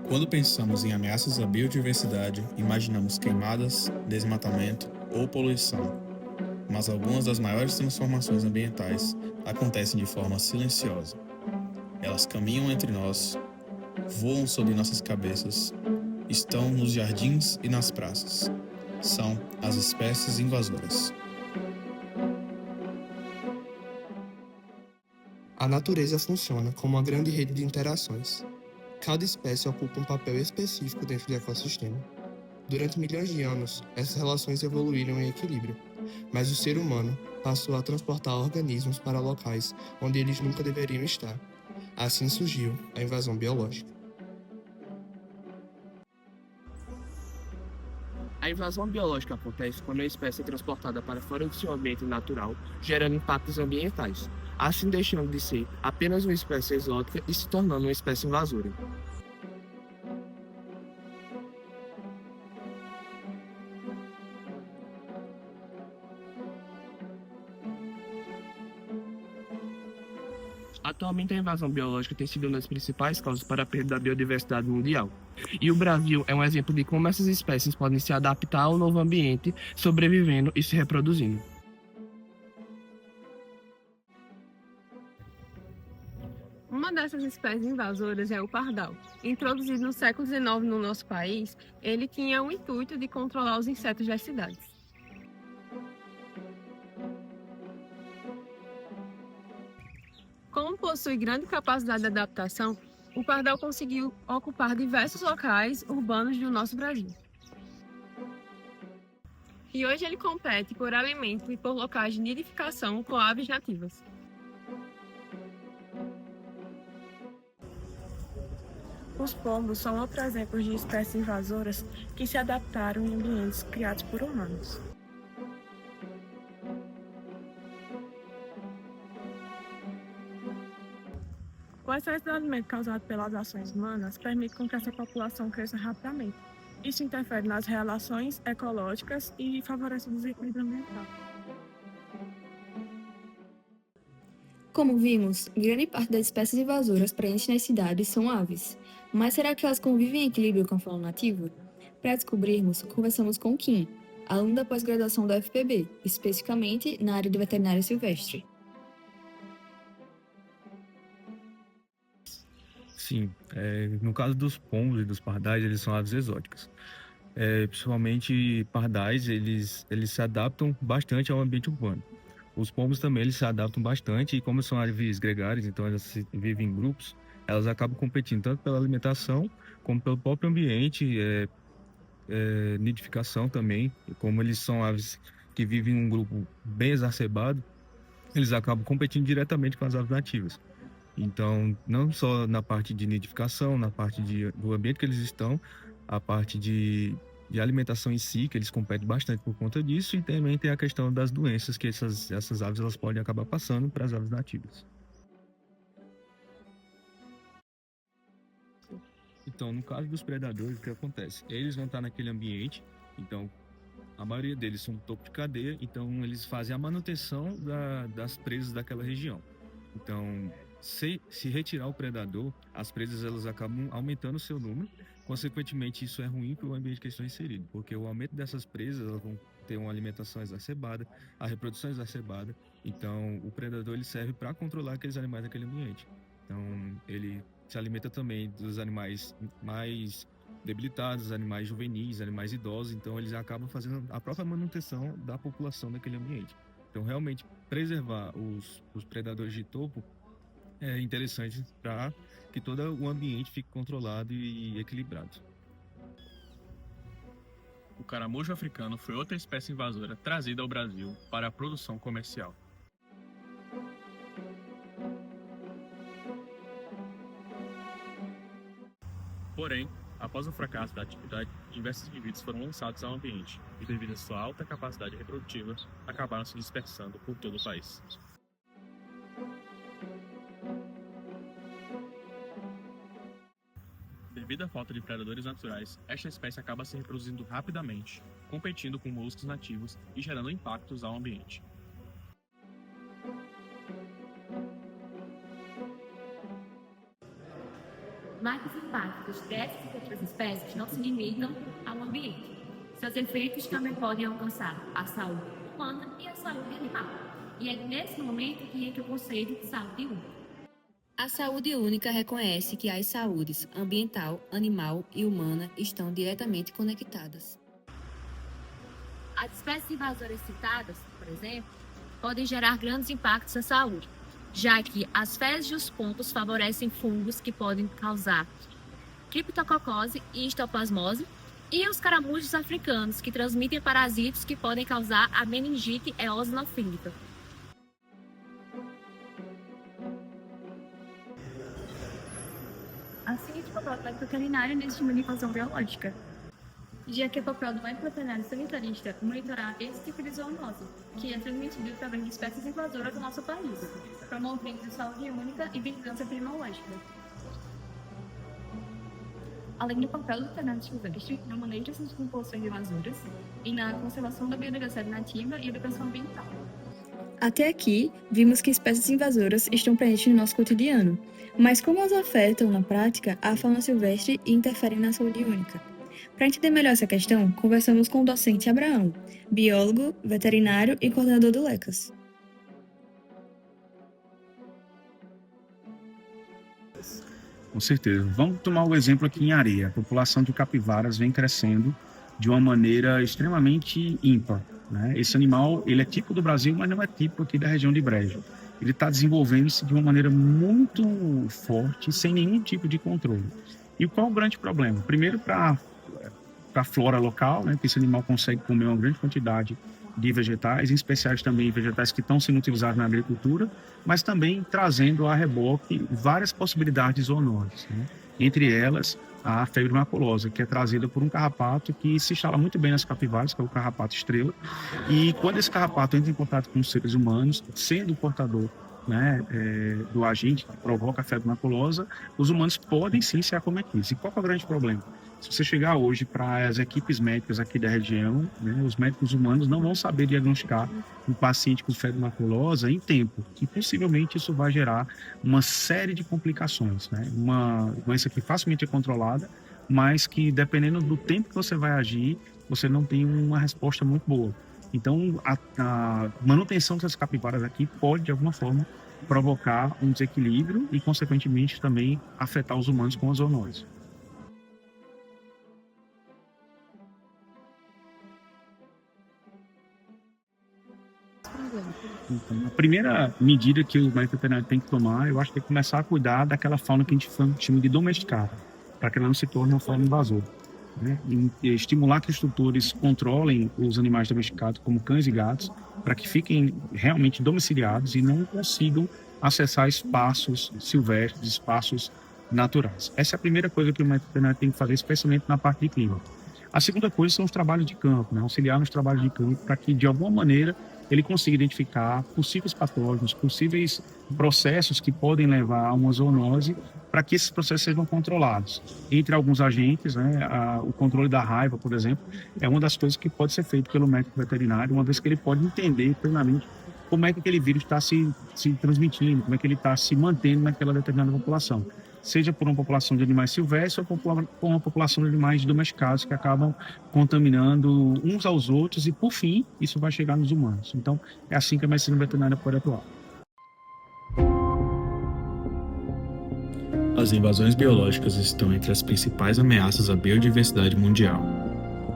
Quando pensamos em ameaças à biodiversidade, imaginamos queimadas, desmatamento ou poluição. Mas algumas das maiores transformações ambientais acontecem de forma silenciosa. Elas caminham entre nós, voam sobre nossas cabeças, estão nos jardins e nas praças. São as espécies invasoras. A natureza funciona como uma grande rede de interações. Cada espécie ocupa um papel específico dentro do ecossistema. Durante milhões de anos, essas relações evoluíram em equilíbrio, mas o ser humano passou a transportar organismos para locais onde eles nunca deveriam estar. Assim surgiu a invasão biológica. A invasão biológica acontece quando uma espécie é transportada para fora do seu ambiente natural, gerando impactos ambientais, assim deixando de ser apenas uma espécie exótica e se tornando uma espécie invasora. Atualmente, a invasão biológica tem sido uma das principais causas para a perda da biodiversidade mundial. E o Brasil é um exemplo de como essas espécies podem se adaptar ao novo ambiente, sobrevivendo e se reproduzindo. Uma dessas espécies invasoras é o pardal. Introduzido no século XIX no nosso país, ele tinha o intuito de controlar os insetos das cidades. Como possui grande capacidade de adaptação, o pardal conseguiu ocupar diversos locais urbanos do nosso Brasil. E hoje ele compete por alimento e por locais de nidificação com aves nativas. Os pombos são outros exemplos de espécies invasoras que se adaptaram em ambientes criados por humanos. O excesso de alimento causado pelas ações humanas permite com que essa população cresça rapidamente. Isso interfere nas relações ecológicas e favorece o desequilíbrio ambiental. Como vimos, grande parte das espécies invasoras presentes nas cidades são aves. Mas será que elas convivem em equilíbrio com a fauna nativa? Para descobrirmos, conversamos com Kim, aluno da pós-graduação da UFPB, especificamente na área de veterinária silvestre. Sim, no caso dos pombos e dos pardais, eles são aves exóticas. Principalmente pardais, eles se adaptam bastante ao ambiente urbano. Os pombos também eles se adaptam bastante e como são aves gregárias, então elas vivem em grupos, elas acabam competindo tanto pela alimentação como pelo próprio ambiente, nidificação também. E como eles são aves que vivem em um grupo bem exacerbado, eles acabam competindo diretamente com as aves nativas. Então, não só na parte de nidificação, na parte do ambiente que eles estão, a parte de alimentação em si, que eles competem bastante por conta disso, e também tem a questão das doenças que essas aves elas podem acabar passando para as aves nativas. Então, no caso dos predadores, o que acontece? Eles vão estar naquele ambiente, então a maioria deles são topo de cadeia, então eles fazem a manutenção das presas daquela região. Então, se retirar o predador, as presas elas acabam aumentando o seu número. Consequentemente, isso é ruim para o ambiente que eles estão inseridos, porque o aumento dessas presas elas vão ter uma alimentação exacerbada, a reprodução exacerbada. Então, o predador ele serve para controlar aqueles animais daquele ambiente. Então, ele se alimenta também dos animais mais debilitados, animais juvenis, animais idosos. Então, eles acabam fazendo a própria manutenção da população daquele ambiente. Então, realmente, preservar os predadores de topo é interessante para que todo o ambiente fique controlado e equilibrado. O caramujo africano foi outra espécie invasora trazida ao Brasil para a produção comercial. Porém, após o fracasso da atividade, diversos indivíduos foram lançados ao ambiente e, devido à sua alta capacidade reprodutiva, acabaram se dispersando por todo o país. Devido à falta de predadores naturais, esta espécie acaba se reproduzindo rapidamente, competindo com moluscos nativos e gerando impactos ao ambiente. Mas os impactos dessas e outras espécies não se limitam ao ambiente. Seus efeitos também podem alcançar a saúde humana e a saúde animal. E é nesse momento que entra o conceito de saúde única. A saúde única reconhece que as saúdes ambiental, animal e humana estão diretamente conectadas. As espécies invasoras citadas, por exemplo, podem gerar grandes impactos à saúde, já que as fezes e os pompos favorecem fungos que podem causar criptococose e histoplasmose, e os caramujos africanos, que transmitem parasitos que podem causar a meningite eosinofílica. Assim, o papel do médico veterinário nesse tipo de invasão biológica, já que é papel do médico veterinário sanitarista monitorar esse tipo de zoonose, que é transmitido através de espécies invasoras do nosso país, promovendo saúde única e vigilância epidemiológica. Além do papel do veterinário silvestre no manejo dessas populações invasoras e na conservação da biodiversidade nativa e educação ambiental. Até aqui, vimos que espécies invasoras estão presentes no nosso cotidiano, mas como elas afetam, na prática, a fauna silvestre e interferem na saúde única? Para entender melhor essa questão, conversamos com o docente Abraão, biólogo, veterinário e coordenador do LECAS. Com certeza. Vamos tomar o exemplo aqui em Areia. A população de capivaras vem crescendo de uma maneira extremamente ímpar, né? Esse animal, ele é típico do Brasil, mas não é típico aqui da região de Brejo. Ele está desenvolvendo-se de uma maneira muito forte, sem nenhum tipo de controle. E qual é o grande problema? Primeiro, para a flora local, né, que esse animal consegue comer uma grande quantidade de vegetais, em especiais também vegetais que estão sendo utilizados na agricultura, mas também trazendo a reboque várias possibilidades zoonoses, né? Entre elas, a febre maculosa, que é trazida por um carrapato que se instala muito bem nas capivaras, que é o carrapato estrela. E quando esse carrapato entra em contato com os seres humanos, sendo portador, né, do agente que provoca a febre maculosa, os humanos podem sim ser acometidos. E qual é o grande problema? Se você chegar hoje para as equipes médicas aqui da região, né, os médicos humanos não vão saber diagnosticar um paciente com febre maculosa em tempo. E possivelmente isso vai gerar uma série de complicações, né? Uma doença que facilmente é controlada, mas que dependendo do tempo que você vai agir, você não tem uma resposta muito boa. Então, a manutenção dessas capivaras aqui pode, de alguma forma, provocar um desequilíbrio e, consequentemente, também afetar os humanos com a zoonose. Então, a primeira medida que o médico veterinário tem que tomar, eu acho que é começar a cuidar daquela fauna que a gente chama de domesticada, para que ela não se torne uma fauna invasora, né? E estimular que os tutores controlem os animais domesticados, como cães e gatos, para que fiquem realmente domiciliados e não consigam acessar espaços silvestres, espaços naturais. Essa é a primeira coisa que o médico veterinário tem que fazer, especialmente na parte de clima. A segunda coisa são os trabalhos de campo, né? Auxiliar nos trabalhos de campo para que, de alguma maneira, ele consiga identificar possíveis patógenos, possíveis processos que podem levar a uma zoonose, para que esses processos sejam controlados. Entre alguns agentes, né, o controle da raiva, por exemplo, é uma das coisas que pode ser feito pelo médico veterinário, uma vez que ele pode entender plenamente como é que aquele vírus está se transmitindo, como é que ele está se mantendo naquela determinada população. Seja por uma população de animais silvestres ou por uma população de animais domesticados que acabam contaminando uns aos outros e, por fim, isso vai chegar nos humanos. Então, é assim que a medicina veterinária pode atuar. As invasões biológicas estão entre as principais ameaças à biodiversidade mundial.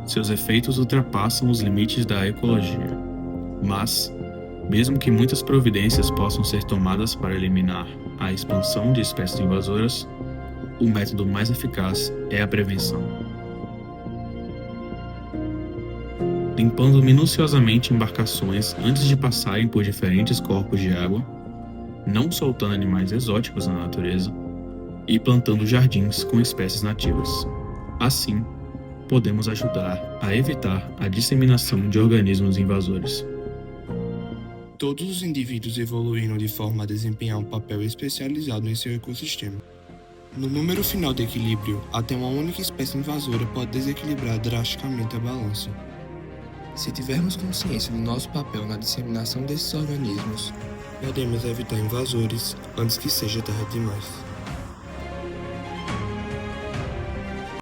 Seus efeitos ultrapassam os limites da ecologia. Mas, mesmo que muitas providências possam ser tomadas para eliminar a expansão de espécies invasoras, o método mais eficaz é a prevenção. Limpando minuciosamente embarcações antes de passarem por diferentes corpos de água, não soltando animais exóticos na natureza e plantando jardins com espécies nativas. Assim, podemos ajudar a evitar a disseminação de organismos invasores. Todos os indivíduos evoluíram de forma a desempenhar um papel especializado em seu ecossistema. No número final de equilíbrio, até uma única espécie invasora pode desequilibrar drasticamente a balança. Se tivermos consciência do nosso papel na disseminação desses organismos, podemos evitar invasores antes que seja tarde demais.